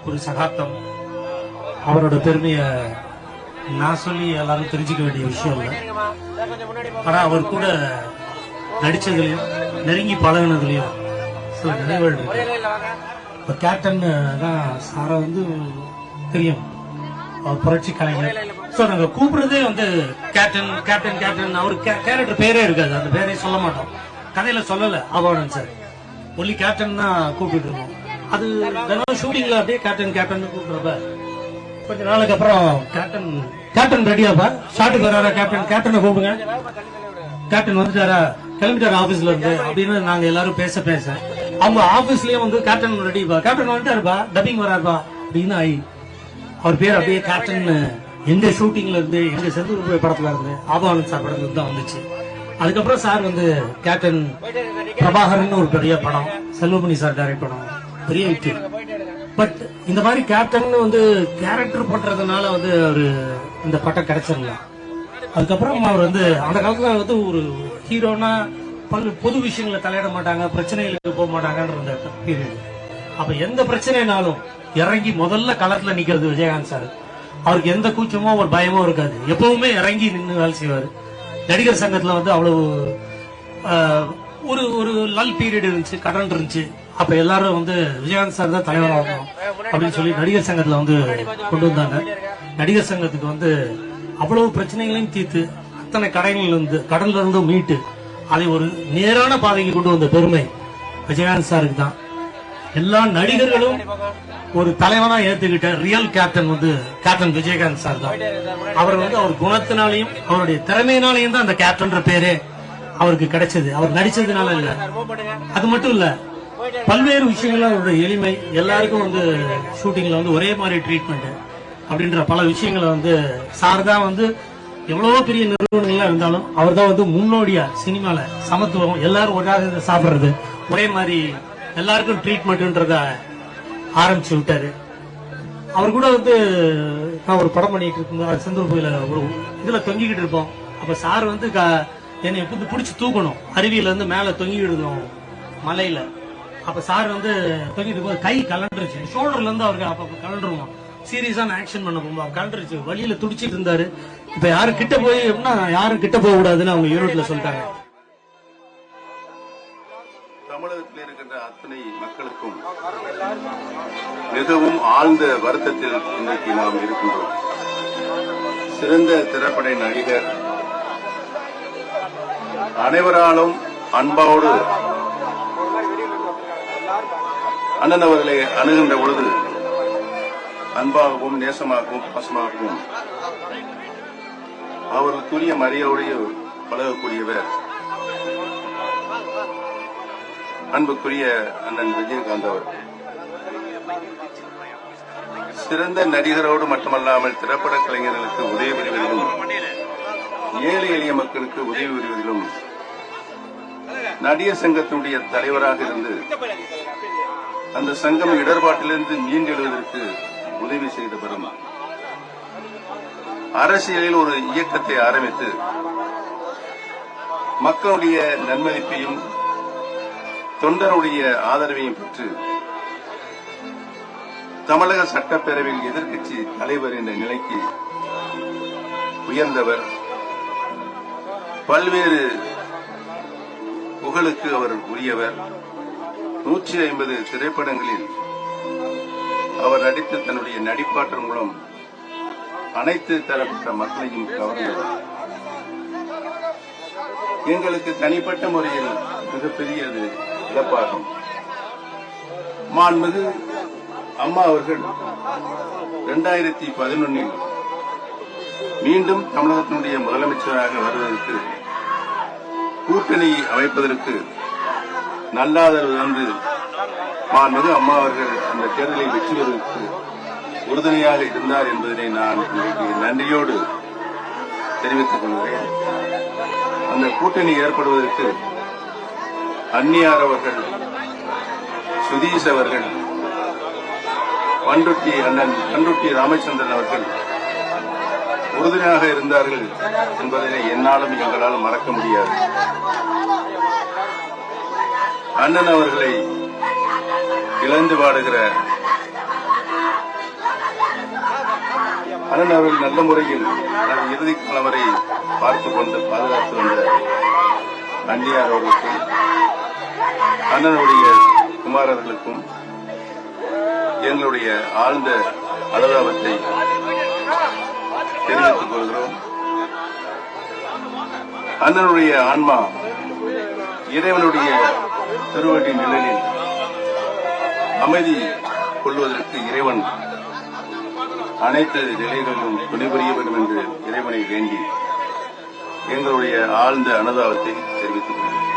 ஒரு சகாப்தம் அவரோட பெருமைய நான் சொல்லி எல்லாரும் தெரிஞ்சுக்க வேண்டிய விஷயம் இல்லை. ஆனா அவர் கூட நடிச்சதுலயும் நெருங்கி பழகினதுலயும் சில நினைவுகள் இருக்கு. இப்ப கேப்டன் தான் சாரை தெரியும், அவர் புரட்சி கலைஞர். சோ நாங்க கூப்பிடுறதே கேப்டன் கேப்டன் கேப்டன். அவரு கேரக்டர் பேரே இருக்காது, அந்த பேரே சொல்ல மாட்டோம். கதையில சொல்லல அவார்டன் சார், ஒன்லி கேப்டன் தான் கூப்பிட்டு இருக்கோம். அது ஷூட்டிங்ல அப்படியே கேப்டன் கேப்டன் கூப்பிடுறப்ப கொஞ்ச நாளுக்கு அப்புறம் கேப்டன் கேப்டன் ரெடியாப்பா, ஷாட்டுக்கு வராரா கேப்டன், கேப்டனை கூப்பிடுங்க, கேப்டன் வந்துட்டாரா, கிளம்பிட்டாரா ஆபீஸ்ல இருந்து அப்படின்னு நாங்க எல்லாரும் பேச பேச அவங்க ஆபீஸ்லயும் கேப்டன் ரெடிப்பா, கேப்டன் வந்துட்டாருப்பா, டப்பிங் வராருப்பா அப்படின்னு ஆகி அவர் பேர் அப்படியே கேப்டன் எங்க ஷூட்டிங்ல இருந்து எங்க செந்தூர் படத்துல இருந்து ஆபானந்த் சார் படத்துல தான் வந்துச்சு. அதுக்கப்புறம் சார் கேப்டன் பிரபாகரன் ஒரு பெரிய படம், செல்வமணி சார் டைரக்ட் படம், பெரிய ஹிட். பட் இந்த மாதிரி கேப்டன் கேரக்டர் பண்றதுனால அவரு இந்த பட்டம் கிடைச்சிடலாம். அதுக்கப்புறம் அவர் அந்த காலத்துல ஒரு ஹீரோனா பொது விஷயங்களை தலையிட மாட்டாங்க, பிரச்சனைகளுக்கு போக மாட்டாங்கன்ற பீரியட். அப்ப எந்த பிரச்சனைனாலும் இறங்கி முதல்ல களத்துல நிக்கிறது விஜயகாந்த் சார். அவருக்கு எந்த கூச்சமோ ஒரு பயமோ இருக்காது, எப்பவுமே இறங்கி நின்று வேலை செய்வாரு. நடிகர் சங்கத்துல அவ்வளவு ஒரு ஒரு லல் பீரியட் இருந்துச்சு, கடன் இருந்துச்சு. அப்ப எல்லாரும் விஜயகாந்த் சார் தான் தலைவராகணும் அப்படின்னு சொல்லி நடிகர் சங்கத்துல கொண்டு வந்தாங்க. நடிகர் சங்கத்துக்கு அவ்வளவு பிரச்சனைகளையும் தீர்த்து அத்தனை கடன்ல இருந்து மீட்டு அதை ஒரு நேரான பாதைக்கு கொண்டு வந்த பெருமை விஜயகாந்த் சாருக்கு தான். எல்லா நடிகர்களும் ஒரு தலைவனா ஏத்துக்கிட்ட real captain captain Vijayakanth sir தான். அவர் அவர் குணத்தினாலையும் அவருடைய திறமையினாலையும் தான் அந்த கேப்டன்ற பேரே அவருக்கு கிடைச்சது. அவர் நடிச்சதுனால இல்ல. அது மட்டும் இல்ல, பல்வேறு விஷயங்கள் அவருடைய எளிமை, எல்லாருக்கும் ஷூட்டிங்ல ஒரே மாதிரி ட்ரீட்மெண்ட் அப்படின்ற பல விஷயங்களை சார் தான் எவ்வளவோ பெரிய நிறுவனங்கள்லாம் இருந்தாலும் அவர் தான் முன்னோடியா சினிமால சமத்துவம், எல்லாரும் ஒன்றாக சாப்பிடுறது, ஒரே மாதிரி எல்லாருக்கும் ட்ரீட்மெண்ட்ன்றத ஆரம்பிச்சு விட்டாரு. அவர் கூட நான் ஒரு படம் பண்ணிட்டு இருக்கோம், செந்தூர் கோயில ஒரு இதுல தொங்கிக்கிட்டு இருப்போம். அப்ப சார் என்னை பிடிச்சி தூக்கணும், அருவியில மேல தொங்கிக்கிட்டு மலையில. அப்ப சார் தொங்கிட்டு இருக்கும், கை கலண்டுருச்சு, ஷோல்டர்ல இருந்து அவருக்கு அப்ப கலண்டுருவோம். சீரியஸான ஆக்ஷன் பண்ண போகும்போது கலண்டுருச்சு, வழியில துடிச்சிட்டு இருந்தாரு. இப்ப யாரும் கிட்ட போய் யாரும் கிட்ட போக கூடாதுன்னு அவங்க யூனிட்ல சொல்லிட்டாங்க. தமிழகத்தில் இருக்கின்ற அத்தனை மக்களுக்கும் மிகவும் ஆழ்ந்த வருத்தத்தில் இன்றைக்கு நாம் இருக்கின்றோம். சிறந்த திரைப்பட நடிகர், அனைவராலும் அன்போடு அண்ணன் அவர்களை அணுகின்ற பொழுது அன்பாகவும் நேசமாகவும் பாசமாகவும் அவர்களுக்குரிய மரியாதையோடு பழகக்கூடியவர் அன்புக்குரிய அண்ணன் விஜயகாந்த் அவர். சிறந்த நடிகரோடு மட்டுமல்லாமல் திரைப்பட கலைஞர்களுக்கு உதவி புரிவதிலும் ஏழை எளிய மக்களுக்கு உதவி புரிவதிலும் நடிகர் சங்கத்தினுடைய தலைவராக இருந்து அந்த சங்கம் இடர்பாட்டிலிருந்து மீண்டெழுவதற்கு உதவி செய்த பெறும் அரசியலில் ஒரு இயக்கத்தை ஆரம்பித்து மக்களுடைய நன்மதிப்பையும் தொண்டருடைய ஆதரவையும் பெற்று தமிழக சட்டப்பேரவையில் எதிர்க்கட்சி தலைவர் என்ற நிலைக்கு உயர்ந்தவர். பல்வேறு புகழுக்கு அவர் உரியவர். 150 திரைப்படங்களில் அவர் நடித்து தன்னுடைய நடிப்பாற்றல் மூலம் அனைத்து தரப்பட்ட மக்களையும் கவர்ந்தவர். எங்களுக்கு தனிப்பட்ட முறையில் மிகப்பெரியது இழப்பாகும். மாண்புமிகு அம்மா அவர்கள் 2011 மீண்டும் தமிழகத்தினுடைய முதலமைச்சராக வருவதற்கு கூட்டணி அமைப்பதற்கு நல்லாதரவு தந்து மாண்புமிகு அம்மா அவர்கள் அந்த தேர்தலில் வெற்றி பெறுவதற்கு உறுதுணையாக இருந்தார் என்பதனை நான் இன்றைக்கு நன்றியோடு தெரிவித்துக் கொள்கிறேன். அந்த கூட்டணி ஏற்படுவதற்கு அன்னியார் அவர்கள், சுதீஷ் அவர்கள், பண்ருட்டி ராமச்சந்திரன் அவர்கள் உறுதுணையாக இருந்தார்கள் என்பதனை என்னாலும் எங்களால் மறக்க முடியாது. அண்ணன் அவர்களை இழந்து வாடுகிற அண்ணன் அவர்கள் நல்ல முறையில் தனது இறுதி காலம் வரை பார்த்துக் கொண்டு பாதுகாத்து வந்த அன்னியார் அவர்களுக்கும் அண்ணனுடைய குமாரர்களுக்கும் எங்களுடைய ஆழ்ந்த அனுதாபத்தை தெரிவித்துக் கொள்கிறோம். அண்ணனுடைய ஆன்மா இறைவனுடைய திருவடி நிழலில் அமைதி கொள்வதற்கு இறைவன் அனைத்து நிலைகளிலும் துணைபுரிய வேண்டும் என்று இறைவனை வேண்டி எங்களுடைய ஆழ்ந்த அனுதாபத்தை தெரிவித்துக் கொள்கிறோம்.